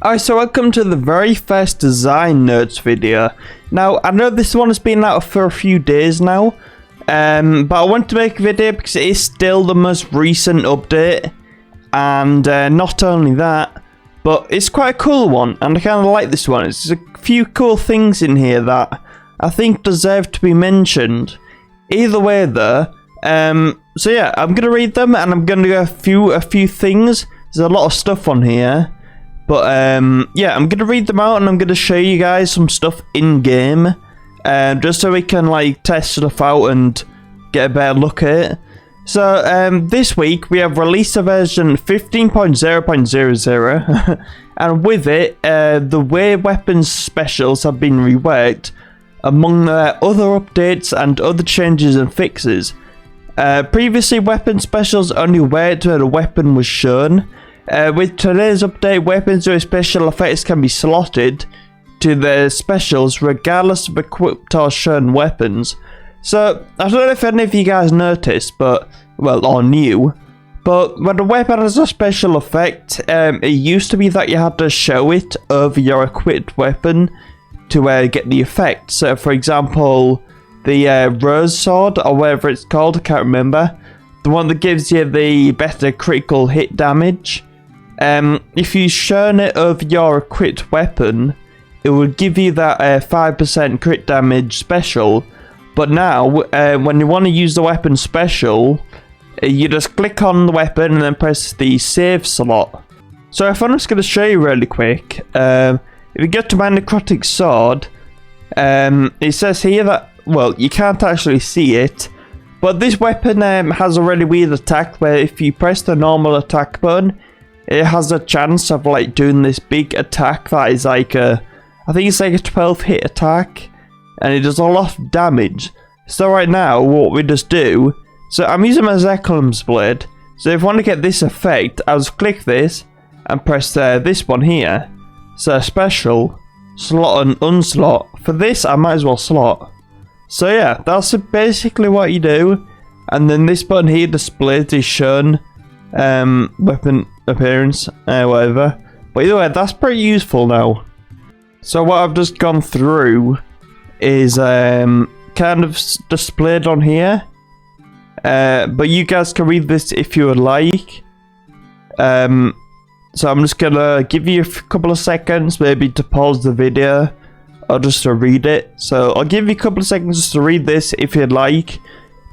Alright, so welcome to the very first design nerds video. Now, I know this one has been out for a few days now, but I want to make a video because it is still the most recent update, and not only that, but it's quite a cool one, and I kind of like this one. There's a few cool things in here that I think deserve to be mentioned. Either way though, so yeah, I'm going to read them, and I'm going to go a few things. There's a lot of stuff on here. But yeah, I'm gonna read them out and I'm gonna show you guys some stuff in game, just so we can like test stuff out and get a better look at it. So this week we have released a version 15.0.00, and with it, the way weapons specials have been reworked, among other updates and other changes and fixes. Previously, weapon specials only worked where the weapon was shown. With today's update, weapons with special effects can be slotted to their specials regardless of equipped or shown weapons. So, I don't know if any of you guys noticed, but, well, or knew, but when a weapon has a special effect, it used to be that you had to show it over your equipped weapon to get the effect. So, for example, the Rose Sword, or whatever it's called, I can't remember, the one that gives you the better critical hit damage. If you shown it over your equipped weapon, it would give you that 5% crit damage special. But now, when you want to use the weapon special, you just click on the weapon and then press the save slot. So if I'm just going to show you really quick, if you get to my necrotic sword, it says here that, well, you can't actually see it, but this weapon has a really weird attack where if you press the normal attack button, it has a chance of like doing this big attack that is like I think it's like a 12 hit attack, and it does a lot of damage. So right now what we just do, so I'm using my Zeklum's blade, so if I want to get this effect, I'll just click this and press this one here. So special, slot and unslot. For this I might as well slot. So yeah, that's basically what you do, and then this button here displays is shown weapon appearance, whatever. But either way, that's pretty useful now. So what I've just gone through is kind of displayed on here, but you guys can read this if you would like. So I'm just gonna give you a couple of seconds maybe to pause the video or just to read it. So I'll give you a couple of seconds just to read this if you'd like,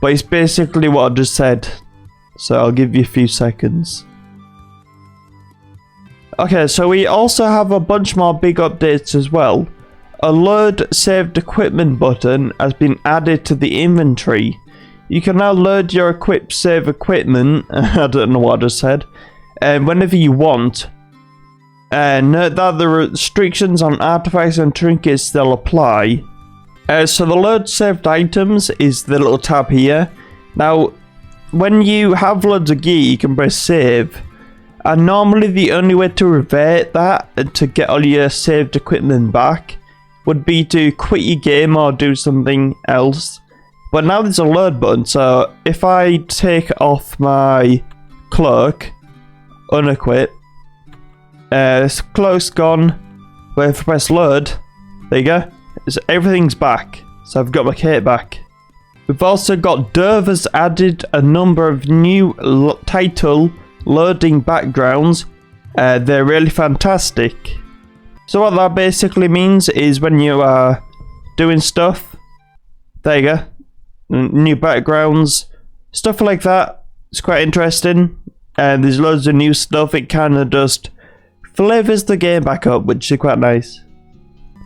but it's basically what I just said. So I'll give you a few seconds. Okay, so we also have a bunch more big updates as well. A load saved equipment button has been added to the inventory. You can now load your equipped save equipment, I don't know what I just said, whenever you want. Note that the restrictions on artifacts and trinkets still apply. So the load saved items is the little tab here. Now, when you have loads of gear, you can press save. And normally the only way to revert that and to get all your saved equipment back would be to quit your game or do something else. But now there's a load button, so if I take off my cloak, unequip, this cloak's gone, but if I press load, there you go, everything's back. So I've got my cape back. We've also got Dove has added a number of new title loading backgrounds. They're really fantastic. So what that basically means is when you are doing stuff, there you go, new backgrounds, stuff like that. It's quite interesting, and there's loads of new stuff. It kind of just flavors the game back up, which is quite nice.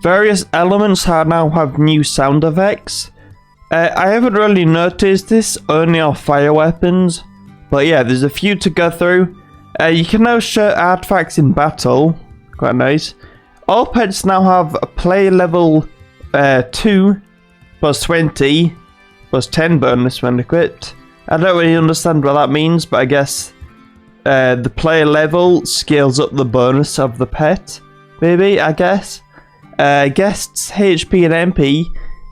Various elements now have new sound effects. I haven't really noticed this only on fire weapons, but yeah, there's a few to go through. You can now show artifacts in battle, quite nice. All pets now have a play level 2 plus 20 plus 10 bonus when equipped. I don't really understand what that means, but I guess the player level scales up the bonus of the pet, maybe, I guess. Guests HP and MP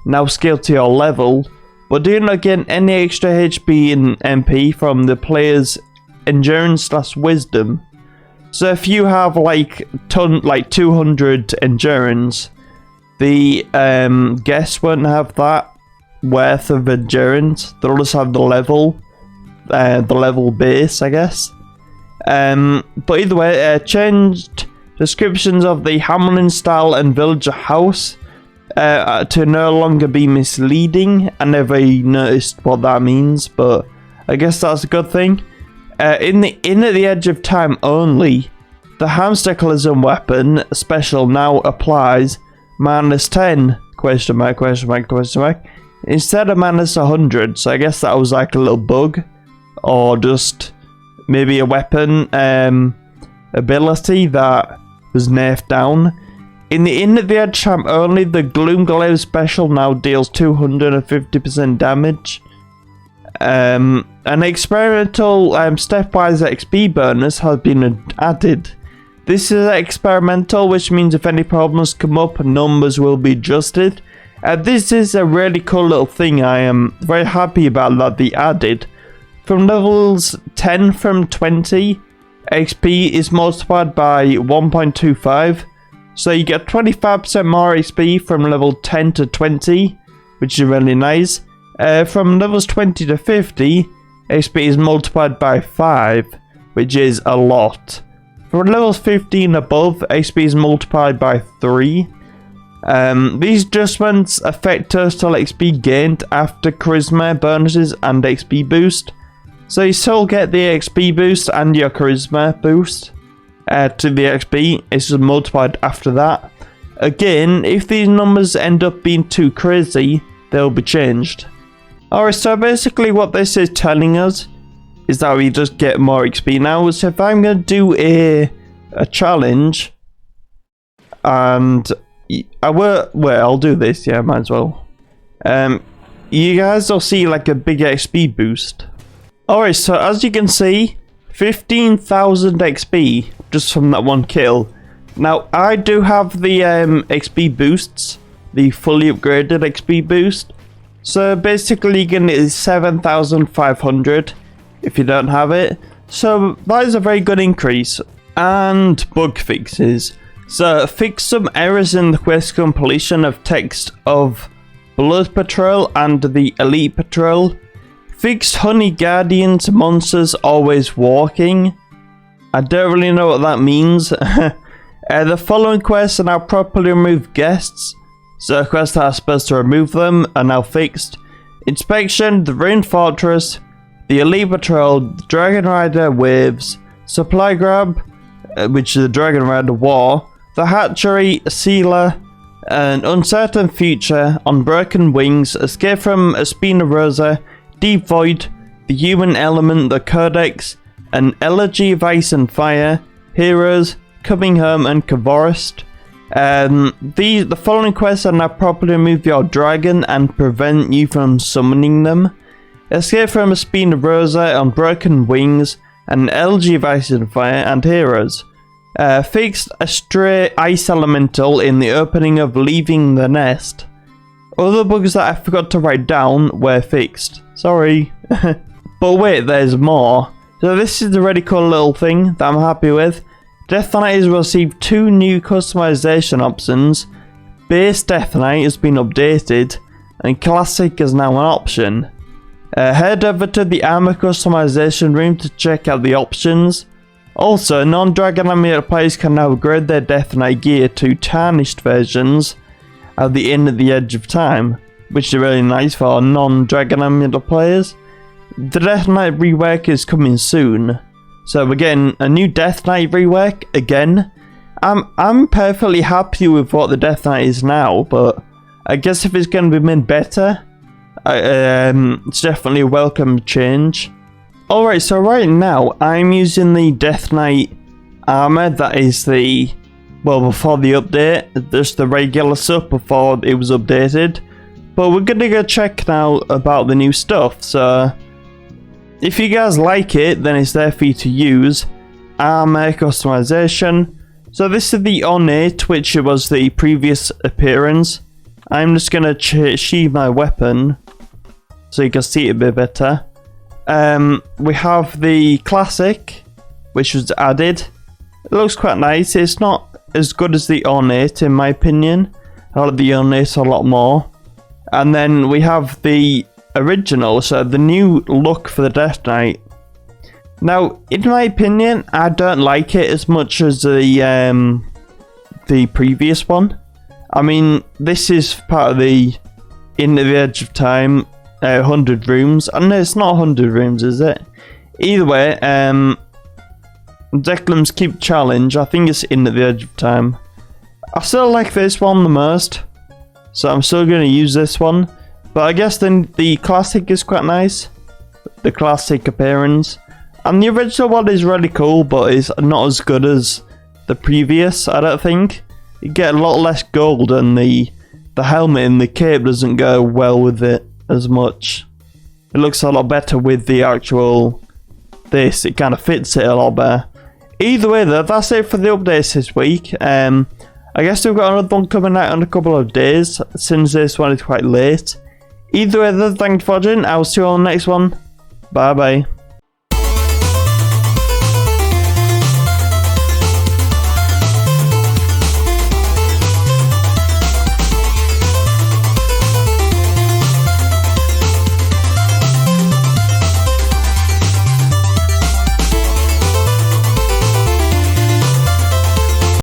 now scale to your level, but do not get any extra HP and MP from the player's endurance / wisdom. So if you have like 200 endurance, the guests won't have that worth of endurance. They'll just have the level base, I guess. But either way, changed descriptions of the Hamlin style and villager house to no longer be misleading. I never noticed what that means, but I guess that's a good thing. In at the edge of time only, the hamster collision weapon special now applies -10 question mark instead of -100. So I guess that was like a little bug, or just maybe a weapon ability that was nerfed down. In at the edge time only, the Gloom Glaive special now deals 250% damage. An experimental stepwise XP bonus has been added. This is experimental, which means if any problems come up, numbers will be adjusted. This is a really cool little thing. I am very happy about that they added. From levels 10 from 20, XP is multiplied by 1.25. So you get 25% more XP from level 10 to 20, which is really nice. From levels 20 to 50, XP is multiplied by 5, which is a lot. For levels 15 above, XP is multiplied by 3. These adjustments affect total XP gained after charisma bonuses and XP boost. So you still get the XP boost and your charisma boost to the XP. It's just multiplied after that. Again, if these numbers end up being too crazy, they'll be changed. Alright, so basically what this is telling us is that we just get more XP now. So if I'm going to do a challenge, and I'll do this, yeah, might as well. You guys will see like a big XP boost. Alright, so as you can see, 15,000 XP just from that one kill. Now, I do have the XP boosts, the fully upgraded XP boost. So basically you get 7,500 if you don't have it. So that is a very good increase. And bug fixes. So fix some errors in the quest completion of text of Blood Patrol and the Elite Patrol. Fixed Honey Guardians monsters always walking. I don't really know what that means. The following quests are now properly removed guests. So quests that are supposed to remove them are now fixed. Inspection, the Ruined Fortress, the Elite Patrol, the Dragon Rider Waves, Supply Grab, which is the Dragon Rider War, the Hatchery, Sealer, an Uncertain Future, Unbroken Wings, Escape from Espina Rosa, Deep Void, the Human Element, the Codex, an Elegy of Ice and Fire, Heroes, Coming Home, and Cavorist. The following quests are now properly remove your dragon and prevent you from summoning them. Escape from Espina Rosa, Unbroken Wings, an Elegy of Ice and Fire, and Heroes. Fixed a stray ice elemental in the opening of Leaving the Nest. Other bugs that I forgot to write down were fixed. Sorry. But wait, there's more. So this is the really cool little thing that I'm happy with. DeathKnight has received 2 new customization options. Base DeathKnight has been updated, and Classic is now an option. Head over to the armor customization room to check out the options. Also, non-Dragon Amulet players can now upgrade their DeathKnight gear to tarnished versions at the end of the Edge of Time, which is really nice for non-Dragon Amulet players. The DeathKnight rework is coming soon. So again, a new DeathKnight rework again. I'm perfectly happy with what the DeathKnight is now, but I guess if it's going to be made better, it's definitely a welcome change. Alright, so right now I'm using the DeathKnight Armor that is before the update, just the regular stuff before it was updated. But we're gonna go check now about the new stuff, so if you guys like it, then it's there for you to use. Armor customization. So this is the ornate, which was the previous appearance. I'm just gonna sheathe my weapon so you can see it a bit better. We have the classic, which was added. It looks quite nice. It's not as good as the ornate in my opinion. I like the ornate a lot more. And then we have the original, so the new look for the DeathKnight. Now, in my opinion, I don't like it as much as the previous one. I mean, this is part of the Into the Edge of Time 100 rooms. I know it's not 100 rooms, is it? Either way, Declan's Keep Challenge, I think it's Into the Edge of Time. I still like this one the most, so I'm still going to use this one. But I guess then the classic is quite nice. The classic appearance. And the original one is really cool, but it's not as good as the previous, I don't think. You get a lot less gold, and the helmet and the cape doesn't go well with it as much. It looks a lot better with the actual this. It kind of fits it a lot better. Either way though, that's it for the updates this week. I guess we've got another one coming out in a couple of days, since this one is quite late. Either way though, thanks for watching. I'll see you on the next one. Bye bye.